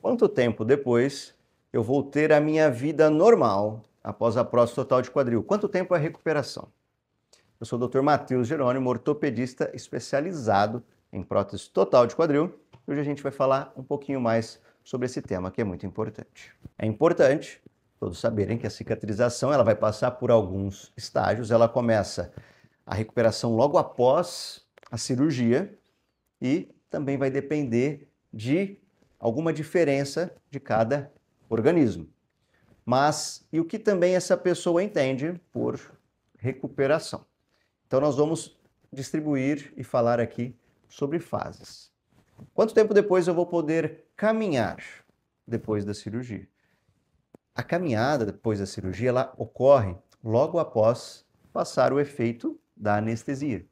Quanto tempo depois eu vou ter a minha vida normal após a prótese total de quadril? Quanto tempo é a recuperação? Eu sou o Dr. Matheus Jerônimo, ortopedista especializado em prótese total de quadril. E hoje a gente vai falar um pouquinho mais sobre esse tema que é muito importante. É importante todos saberem que a cicatrização ela vai passar por alguns estágios. Ela começa a recuperação logo após a cirurgia e também vai depender de alguma diferença de cada organismo. Mas e o que também essa pessoa entende por recuperação? Então nós vamos distribuir e falar aqui sobre fases. Quanto tempo depois eu vou poder caminhar depois da cirurgia? A caminhada depois da cirurgia ela ocorre logo após passar o efeito da anestesia.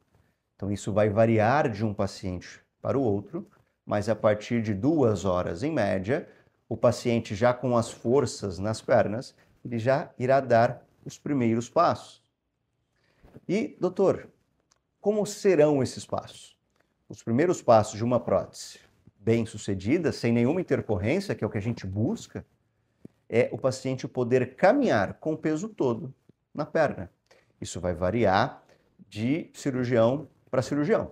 Então isso vai variar de um paciente para o outro, mas a partir de 2 horas em média, o paciente já com as forças nas pernas, ele já irá dar os primeiros passos. E, doutor, como serão esses passos? Os primeiros passos de uma prótese bem-sucedida, sem nenhuma intercorrência, que é o que a gente busca, é o paciente poder caminhar com o peso todo na perna. Isso vai variar de cirurgião para cirurgião.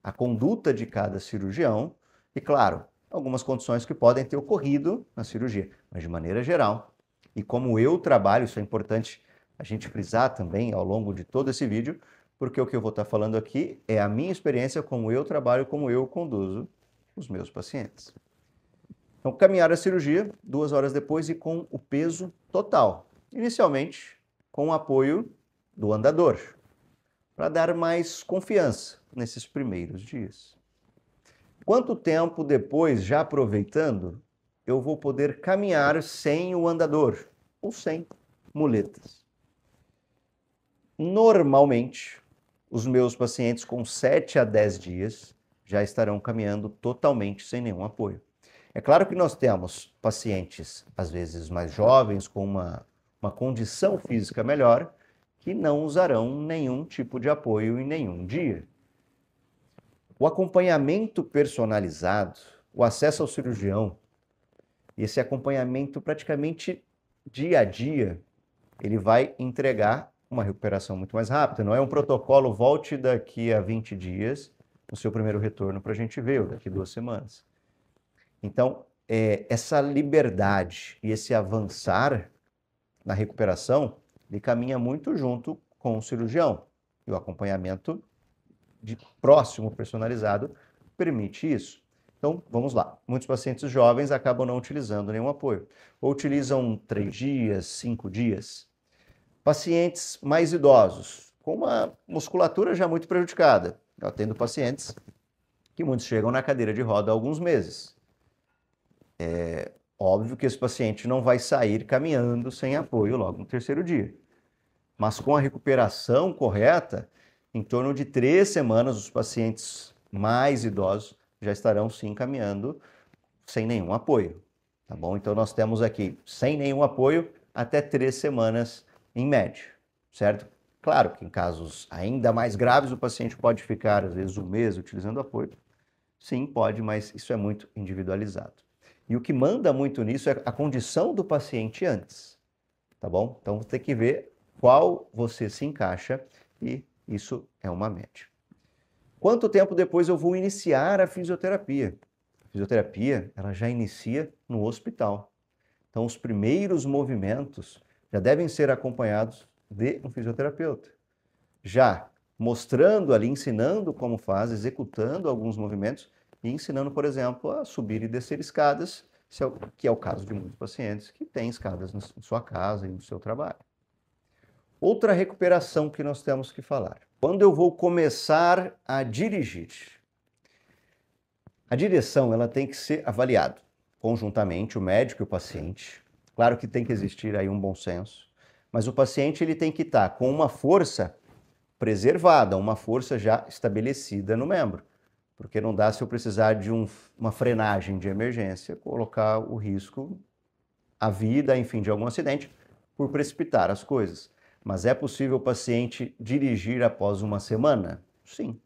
A conduta de cada cirurgião e, claro, algumas condições que podem ter ocorrido na cirurgia, mas de maneira geral. E como eu trabalho, isso é importante a gente frisar também ao longo de todo esse vídeo, porque o que eu vou estar falando aqui é a minha experiência, como eu trabalho, como eu conduzo os meus pacientes. Então, caminhar a cirurgia 2 horas depois e com o peso total. Inicialmente, com o apoio do andador, para dar mais confiança nesses primeiros dias. Quanto tempo depois, já aproveitando, eu vou poder caminhar sem o andador ou sem muletas? Normalmente, os meus pacientes com 7 a 10 dias já estarão caminhando totalmente sem nenhum apoio. É claro que nós temos pacientes, às vezes mais jovens, com uma condição física melhor, que não usarão nenhum tipo de apoio em nenhum dia. O acompanhamento personalizado, o acesso ao cirurgião, esse acompanhamento praticamente dia a dia, ele vai entregar uma recuperação muito mais rápida. Não é um protocolo, volte daqui a 20 dias no seu primeiro retorno para a gente ver, ou daqui 2 semanas. Então, essa liberdade e esse avançar na recuperação, ele caminha muito junto com o cirurgião. E o acompanhamento de próximo personalizado permite isso. Então, vamos lá. Muitos pacientes jovens acabam não utilizando nenhum apoio. Ou utilizam 3 dias, 5 dias. Pacientes mais idosos, com uma musculatura já muito prejudicada. Eu atendo pacientes que muitos chegam na cadeira de roda há alguns meses. É óbvio que esse paciente não vai sair caminhando sem apoio logo no 3º dia. Mas com a recuperação correta, em torno de 3 semanas, os pacientes mais idosos já estarão sim caminhando sem nenhum apoio, tá bom? Então nós temos aqui sem nenhum apoio até 3 semanas em média, certo? Claro que em casos ainda mais graves o paciente pode ficar às vezes 1 mês utilizando apoio. Sim, pode, mas isso é muito individualizado. E o que manda muito nisso é a condição do paciente antes, tá bom? Então você tem que ver qual você se encaixa e isso é uma média. Quanto tempo depois eu vou iniciar a fisioterapia? A fisioterapia, ela já inicia no hospital. Então, os primeiros movimentos já devem ser acompanhados de um fisioterapeuta. Já mostrando ali, ensinando como faz, executando alguns movimentos e ensinando, por exemplo, a subir e descer escadas, que é o caso de muitos pacientes que têm escadas na sua casa e no seu trabalho. Outra recuperação que nós temos que falar. Quando eu vou começar a dirigir? A direção ela tem que ser avaliada conjuntamente, o médico e o paciente. Claro que tem que existir aí um bom senso, mas o paciente ele tem que estar com uma força preservada, uma força já estabelecida no membro. Porque não dá se eu precisar de uma frenagem de emergência, colocar o risco à vida, enfim, de algum acidente, por precipitar as coisas. Mas é possível o paciente dirigir após 1 semana? Sim.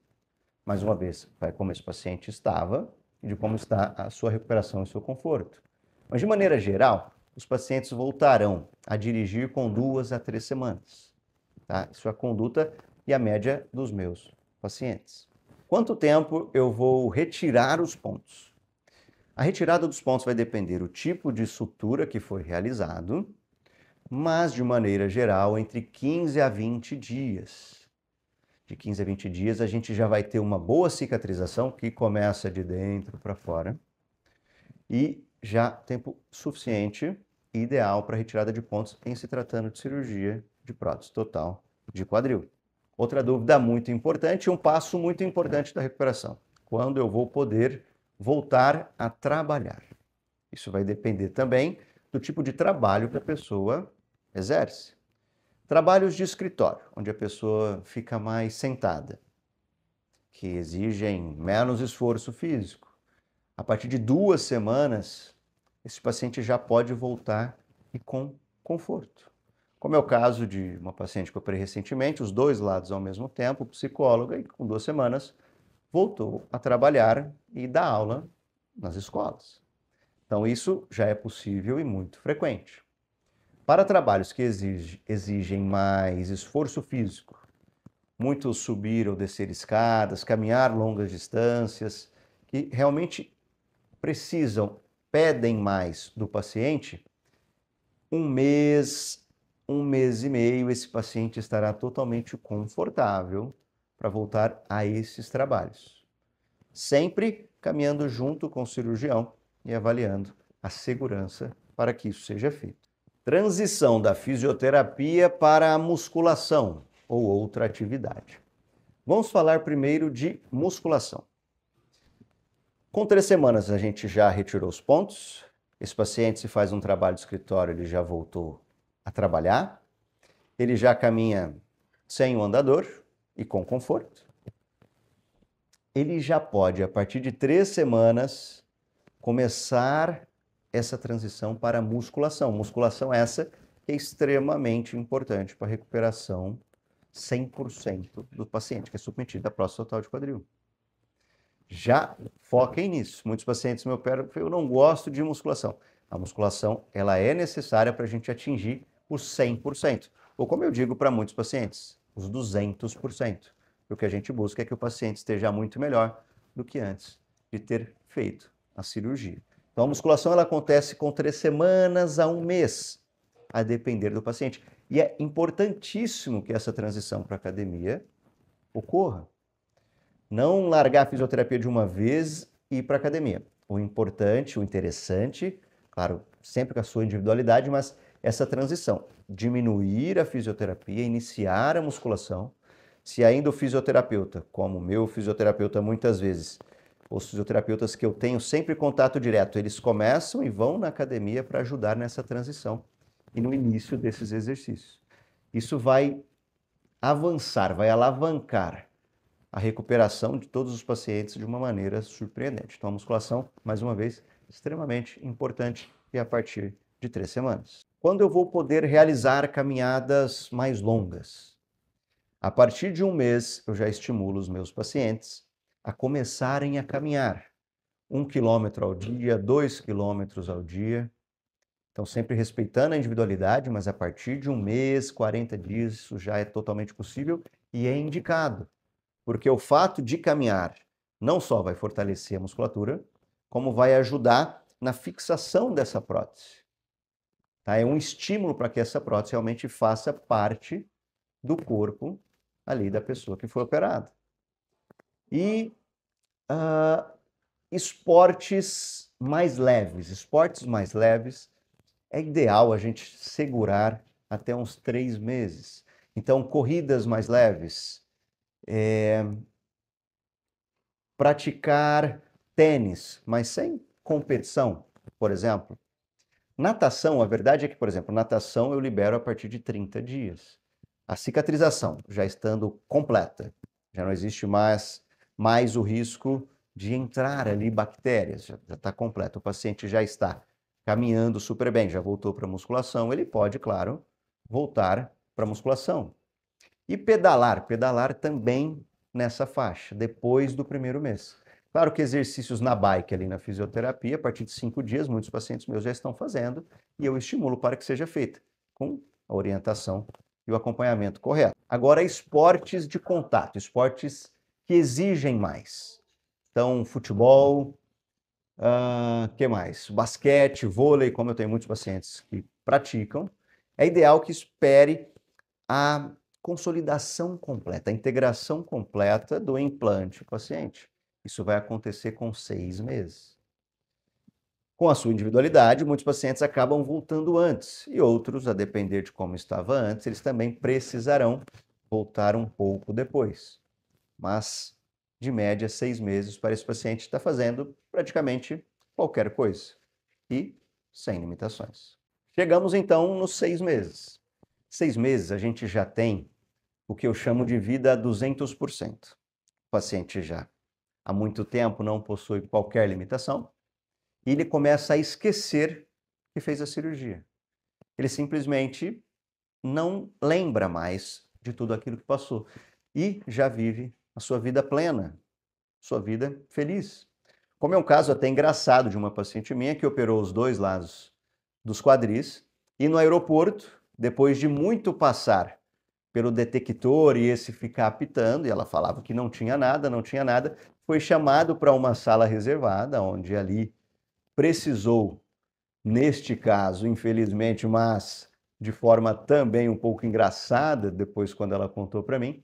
Mais uma vez, vai como esse paciente estava e de como está a sua recuperação e seu conforto. Mas, de maneira geral, os pacientes voltarão a dirigir com 2 a 3 semanas. Tá? Isso é a conduta e a média dos meus pacientes. Quanto tempo eu vou retirar os pontos? A retirada dos pontos vai depender do tipo de sutura que foi realizado, mas, de maneira geral, entre 15 a 20 dias. De 15 a 20 dias, a gente já vai ter uma boa cicatrização que começa de dentro para fora e já tempo suficiente e ideal para retirada de pontos em se tratando de cirurgia de prótese total de quadril. Outra dúvida muito importante, um passo muito importante da recuperação. Quando eu vou poder voltar a trabalhar? Isso vai depender também do tipo de trabalho que a pessoa exerce. Trabalhos de escritório, onde a pessoa fica mais sentada, que exigem menos esforço físico. A partir de 2 semanas, esse paciente já pode voltar e com conforto. Como é o caso de uma paciente que eu operei recentemente, os 2 lados ao mesmo tempo, psicóloga, e com 2 semanas voltou a trabalhar e dar aula nas escolas. Então, isso já é possível e muito frequente. Para trabalhos que exigem mais esforço físico, muito subir ou descer escadas, caminhar longas distâncias, que realmente pedem mais do paciente, 1 mês, 1 mês e meio, esse paciente estará totalmente confortável para voltar a esses trabalhos. Sempre caminhando junto com o cirurgião e avaliando a segurança para que isso seja feito. Transição da fisioterapia para a musculação ou outra atividade. Vamos falar primeiro de musculação. Com 3 semanas a gente já retirou os pontos. Esse paciente, se faz um trabalho de escritório, ele já voltou a trabalhar. Ele já caminha sem o andador e com conforto. Ele já pode, a partir de 3 semanas, começar essa transição para a musculação. Musculação essa que é extremamente importante para a recuperação 100% do paciente, que é submetido à prótese total de quadril. Já foquem nisso. Muitos pacientes me operam, eu não gosto de musculação. A musculação ela é necessária para a gente atingir os 100%. Ou como eu digo para muitos pacientes, os 200%. O que a gente busca é que o paciente esteja muito melhor do que antes de ter feito a cirurgia. Então, a musculação ela acontece com 3 semanas a 1 mês, a depender do paciente. E é importantíssimo que essa transição para a academia ocorra. Não largar a fisioterapia de uma vez e ir para a academia. O importante, o interessante, claro, sempre com a sua individualidade, mas essa transição. Diminuir a fisioterapia, iniciar a musculação. Se ainda o fisioterapeuta, como o meu fisioterapeuta muitas vezes, os fisioterapeutas que eu tenho sempre contato direto, eles começam e vão na academia para ajudar nessa transição e no início desses exercícios. Isso vai avançar, vai alavancar a recuperação de todos os pacientes de uma maneira surpreendente. Então, a musculação, mais uma vez, extremamente importante e a partir de 3 semanas. Quando eu vou poder realizar caminhadas mais longas? A partir de 1 mês, eu já estimulo os meus pacientes a começarem a caminhar 1 quilômetro ao dia, 2 quilômetros ao dia. Então, sempre respeitando a individualidade, mas a partir de 1 mês, 40 dias, isso já é totalmente possível e é indicado. Porque o fato de caminhar não só vai fortalecer a musculatura, como vai ajudar na fixação dessa prótese. Tá? É um estímulo para que essa prótese realmente faça parte do corpo ali da pessoa que foi operada. E esportes mais leves, é ideal a gente segurar até uns 3 meses. Então, corridas mais leves, praticar tênis, mas sem competição, por exemplo. Natação, a verdade é que, por exemplo, natação eu libero a partir de 30 dias. A cicatrização já estando completa, já não existe mais o risco de entrar ali bactérias, já está completo. O paciente já está caminhando super bem, já voltou para a musculação, ele pode, claro, voltar para a musculação. E pedalar também nessa faixa, depois do 1º mês. Claro que exercícios na bike ali na fisioterapia, a partir de 5 dias, muitos pacientes meus já estão fazendo e eu estimulo para que seja feita com a orientação e o acompanhamento correto. Agora, esportes de contato, esportes que exigem mais. Então, futebol, que mais? Basquete, vôlei, como eu tenho muitos pacientes que praticam, é ideal que espere a consolidação completa, a integração completa do implante paciente. Isso vai acontecer com 6 meses. Com a sua individualidade, muitos pacientes acabam voltando antes e outros, a depender de como estava antes, eles também precisarão voltar um pouco depois. Mas, de média, 6 meses para esse paciente estar fazendo praticamente qualquer coisa e sem limitações. Chegamos então nos 6 meses. 6 meses a gente já tem o que eu chamo de vida a 200%. O paciente já há muito tempo não possui qualquer limitação e ele começa a esquecer que fez a cirurgia. Ele simplesmente não lembra mais de tudo aquilo que passou e já vive a sua vida plena, sua vida feliz. Como é um caso até engraçado de uma paciente minha que operou os 2 lados dos quadris e no aeroporto, depois de muito passar pelo detector e esse ficar apitando, e ela falava que não tinha nada, foi chamado para uma sala reservada, onde ali precisou, neste caso, infelizmente, mas de forma também um pouco engraçada, depois quando ela contou para mim,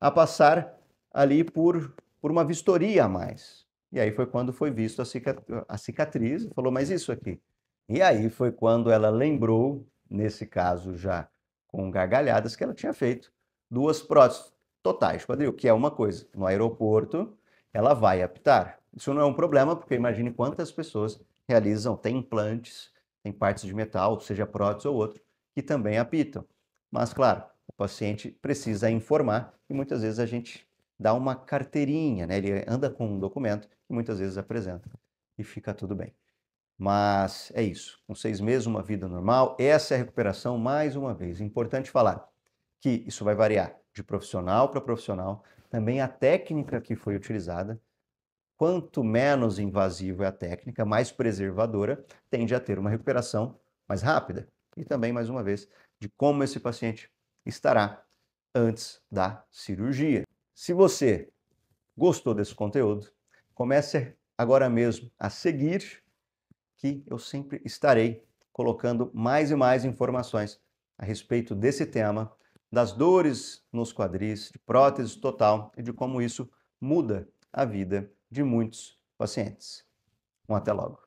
a passar ali por uma vistoria a mais. E aí foi quando foi visto a cicatriz e falou, mas isso aqui? E aí foi quando ela lembrou, nesse caso já com gargalhadas, que ela tinha feito 2 próteses totais de quadril, que é uma coisa. No aeroporto, ela vai apitar. Isso não é um problema, porque imagine quantas pessoas realizam, tem implantes, tem partes de metal, seja prótese ou outro, que também apitam. Mas, claro, o paciente precisa informar e muitas vezes a gente dá uma carteirinha, né? Ele anda com um documento e muitas vezes apresenta e fica tudo bem. Mas é isso, com 6 meses, uma vida normal, essa é a recuperação, mais uma vez. Importante falar que isso vai variar de profissional para profissional, também a técnica que foi utilizada. Quanto menos invasiva é a técnica, mais preservadora, tende a ter uma recuperação mais rápida. E também, mais uma vez, de como esse paciente estará antes da cirurgia. Se você gostou desse conteúdo, comece agora mesmo a seguir, que eu sempre estarei colocando mais e mais informações a respeito desse tema, das dores nos quadris, de prótese total e de como isso muda a vida de muitos pacientes. Até logo.